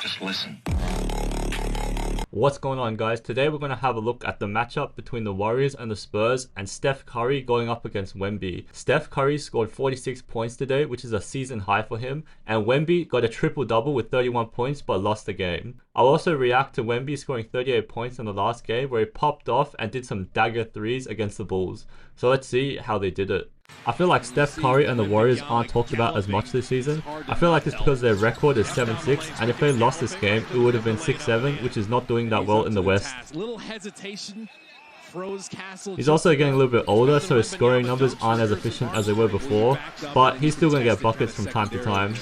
Just listen. What's going on, guys? Today we're going to have a look at the matchup between the Warriors and the Spurs, and Steph Curry going up against Wemby. Steph Curry scored 46 points today, which is a season high for him, and Wemby got a triple-double with 31 points but lost the game. I'll also react to Wemby scoring 38 points in the last game where he popped off and did some dagger threes against the Bulls. So let's see how they did it. I feel like Steph Curry and the Warriors aren't talked about as much this season. I feel like it's because their record is 7-6, and if they lost this game, it would have been 6-7, which is not doing that well in the West. He's also getting a little bit older, so his scoring numbers aren't as efficient as they were before, but he's still going to get buckets from time to time.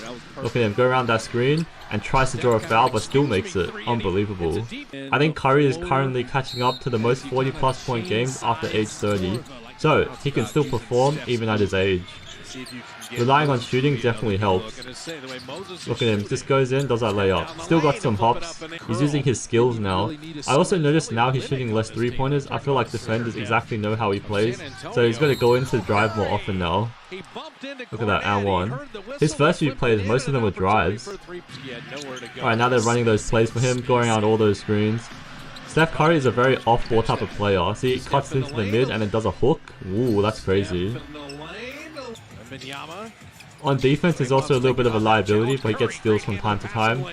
Look at him go around that screen and tries to draw a foul, but still makes it. Unbelievable. I think Curry is currently catching up to the most 40+ point games after age 30. So, he can still perform even at his age. Relying on shooting definitely helps. Look at him, just goes in, does that layup. Still got some hops. He's using his skills now. I also noticed now he's shooting less 3-pointers. I feel like defenders exactly know how he plays. So he's got to go into the drive more often now. Look at that, and one. His first few plays, most of them were drives. Alright, now they're running those plays for him, going out all those screens. Steph Curry is a very off-ball type of player. See, he cuts into the mid and then does a hook. Ooh, that's crazy. On defense, he's also a little bit of a liability, but he gets steals from time to time.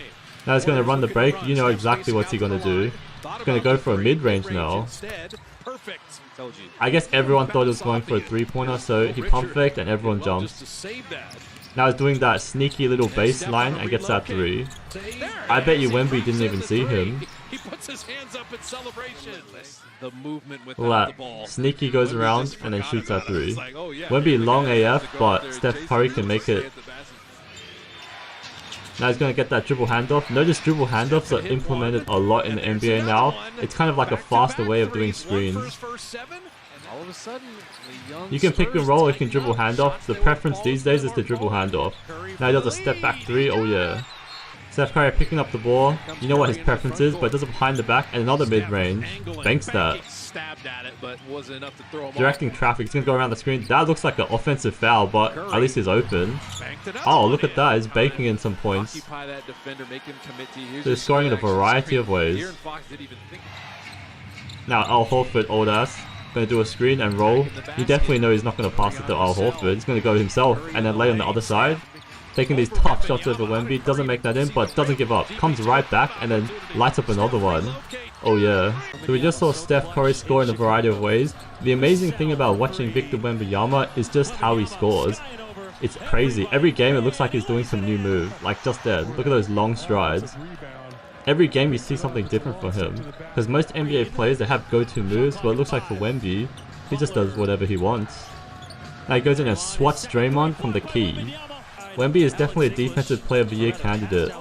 Now he's going to run the break. You know exactly what's he going to do. He's going to go for a mid-range now. I guess everyone thought he was going for a 3-pointer, so he pump faked and everyone jumps. Now he's doing that sneaky little baseline and gets that 3. I bet you Wemby didn't even see him. He puts his hands up in celebration. The movement Look at that. Sneaky goes around and then shoots that 3. Wemby long AF, but Steph Curry can make it. Now he's going to get that dribble handoff. Notice dribble handoffs are implemented a lot in the NBA now. It's kind of like a faster way of doing screens. You can pick and roll or you can dribble handoff. The preference these days is to dribble handoff. Now he does a step back 3. Oh yeah. Steph Curry picking up the ball. You know what his preference is, but it does it behind the back and another mid-range. Banks that. Directing traffic. He's going to go around the screen. That looks like an offensive foul, but at least he's open. Oh, look at that. He's baking in some points. So he's scoring in a variety of ways. Now Al Horford, old ass, going to do a screen and roll. You definitely know he's not going to pass it to Al Horford. He's going to go himself and then lay on the other side. Taking these tough shots over Wemby, doesn't make that in, but doesn't give up. Comes right back and then lights up another one. Oh yeah. So we just saw Steph Curry score in a variety of ways. The amazing thing about watching Victor Wembanyama is just how he scores. It's crazy. Every game it looks like he's doing some new move. Like just there. Look at those long strides. Every game you see something different for him. Because most NBA players, they have go-to moves, but it looks like for Wemby, he just does whatever he wants. Now he goes in and swats Draymond from the key. Wemby is definitely a defensive player of the year candidate.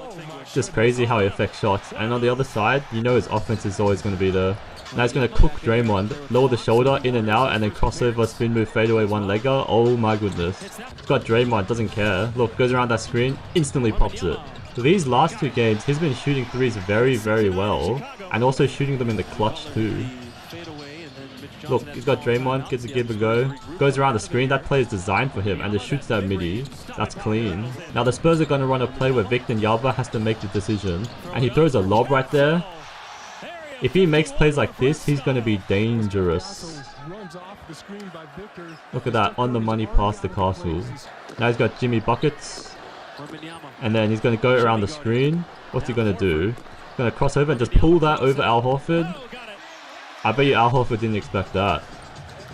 It's just crazy how he affects shots, and on the other side, you know his offense is always going to be there. Now he's going to cook Draymond, lower the shoulder, in and out, and then crossover, spin move, fadeaway, one-legger. Oh my goodness. Got Draymond, doesn't care. Look, goes around that screen, instantly pops it. So these last 2 games, he's been shooting threes very, very well, and also shooting them in the clutch too. Look, he's got Draymond, gets a give a go, goes around the screen. That play is designed for him and just shoots that midi. That's clean. Now the Spurs are going to run a play where Victor Wembanyama has to make the decision, and he throws a lob right there. If he makes plays like this, he's going to be dangerous. Look at that, on the money pass to Castle. Now he's got Jimmy buckets, and then he's going to go around the screen. What's he going to do? He's going to cross over and just pull that over Al Horford. I bet you Al Horford didn't expect that.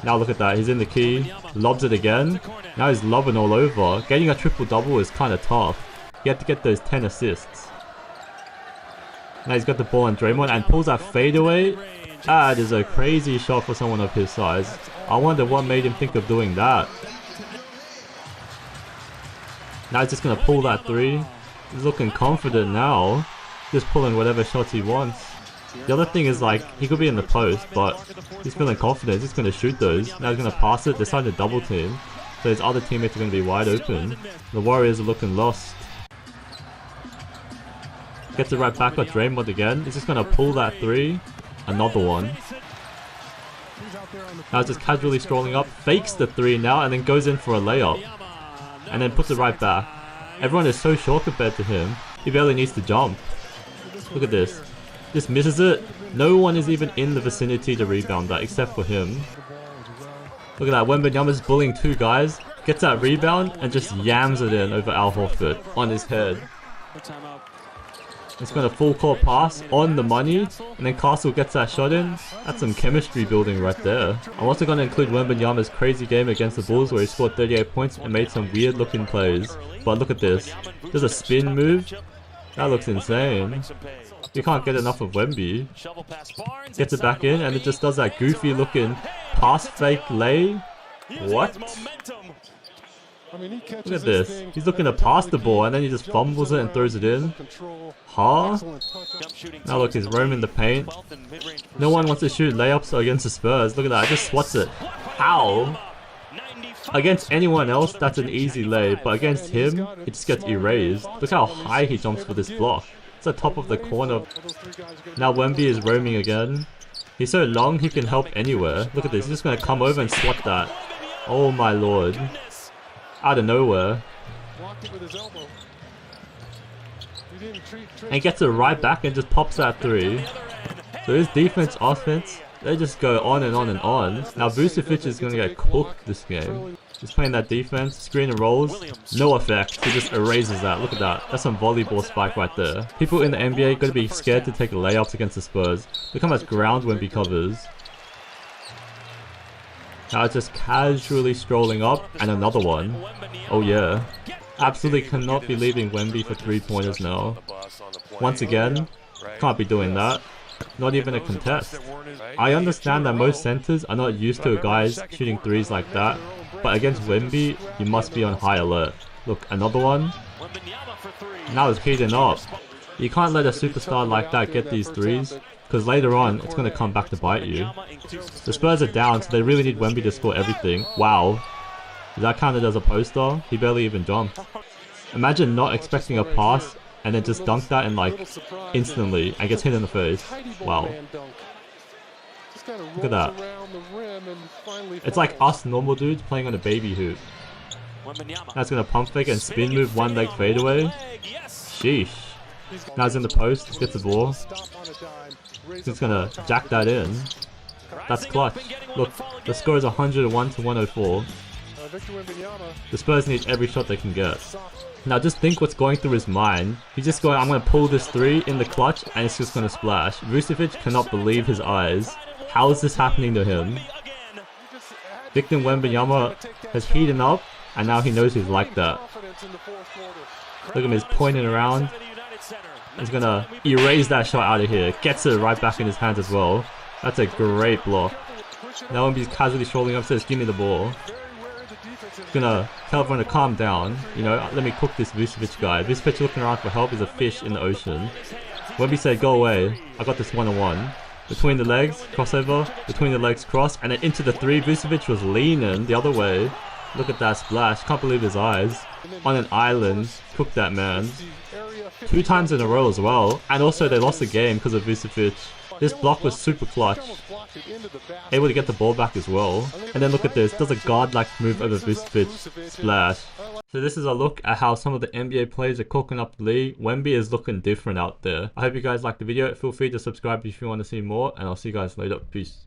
Now look at that, he's in the key, lobs it again. Now he's lobbing all over. Getting a triple-double is kind of tough. You have to get those 10 assists. Now he's got the ball on Draymond and pulls that fadeaway. That is a crazy shot for someone of his size. I wonder what made him think of doing that. Now he's just going to pull that 3. He's looking confident now. Just pulling whatever shots he wants. The other thing is, like, he could be in the post, but he's feeling confident. He's just going to shoot those. Now he's going to pass it. They're starting to double team. So his other teammates are going to be wide open. The Warriors are looking lost. Gets it right back at Draymond again. He's just going to pull that 3. Another one. Now just casually scrolling up. Fakes the 3 now and then goes in for a layup. And then puts it right back. Everyone is so short compared to him. He barely needs to jump. Look at this. Just misses it. No one is even in the vicinity to rebound that except for him. Look at that. Wembanyama's bullying 2 guys. Gets that rebound and just yams it in over Al Horford on his head. It's got a full court pass on the money, and then Castle gets that shot in. That's some chemistry building right there. I'm also going to include Wembanyama's crazy game against the Bulls where he scored 38 points and made some weird looking plays. But look at this. There's a spin move. That looks insane. You can't get enough of Wemby. Gets it back in and it just does that goofy looking pass fake lay. What? Look at this. He's looking to pass the ball and then he just fumbles it and throws it in. Huh? Now look, he's roaming the paint. No one wants to shoot layups against the Spurs. Look at that, I just swats it. How? Against anyone else, that's an easy lay, but against him, it just gets erased. Look how high he jumps for this block. It's the top of the corner. Now Wemby is roaming again. He's so long, he can help anywhere. Look at this, he's just going to come over and swat that. Oh my lord. Out of nowhere. And gets it right back and just pops that 3. So his defense, offense, they just go on and on and on. Now Vucevic is going to get cooked this game. He's playing that defense, screen and rolls, no effect. He just erases that. Look at that. That's some volleyball spike right there. People in the NBA got to be scared to take layups against the Spurs. Look how much ground Wemby covers. Now it's just casually strolling up, and another one. Oh yeah. Absolutely cannot be leaving Wemby for 3-pointers now. Once again, can't be doing that. Not even a contest. I understand that most centers are not used to guys shooting 3s like that, but against Wemby, you must be on high alert. Look, another one. Now it's heating up. You can't let a superstar like that get these 3s, because later on, it's going to come back to bite you. The Spurs are down, so they really need Wemby to score everything. Wow. Is that counted as a poster? He barely even jumped. Imagine not expecting a pass, and then just dunk that and like, instantly, and gets hit in the face. Wow. Look at that. It's like us normal dudes playing on a baby hoop. That's going to pump fake and spin move 1-leg fadeaway. Sheesh. Now he's in the post, gets the ball. He's gonna jack that in. That's clutch. Look, the score is 101 to 104. The Spurs need every shot they can get. Now just think what's going through his mind. He's just going, I'm gonna pull this 3 in the clutch and it's just gonna splash. Vucevic cannot believe his eyes. How is this happening to him? Victor Wembanyama has heated up and now he knows he's like that. Look at him, he's pointing around. He's gonna erase that shot out of here. Gets it right back in his hands as well. That's a great block. Now Wemby's casually strolling up, says, give me the ball. He's gonna tell everyone to calm down. You know, let me cook this Vucevic guy. Vucevic looking around for help is a fish in the ocean. Wemby said, go away. I got this one-on-one. Between the legs, crossover. Between the legs, cross. And then into the 3. Vucevic was leaning the other way. Look at that splash. Can't believe his eyes. On an island. Cooked that man. 2 times in a row as well, and also they lost the game because of Vucevic. This block was super clutch. Able to get the ball back as well. And then look at this, does a guard-like move over Vucevic, splash. So this is a look at how some of the NBA players are cooking up the league. Wemby is looking different out there. I hope you guys liked the video. Feel free to subscribe if you want to see more, and I'll see you guys later. Peace.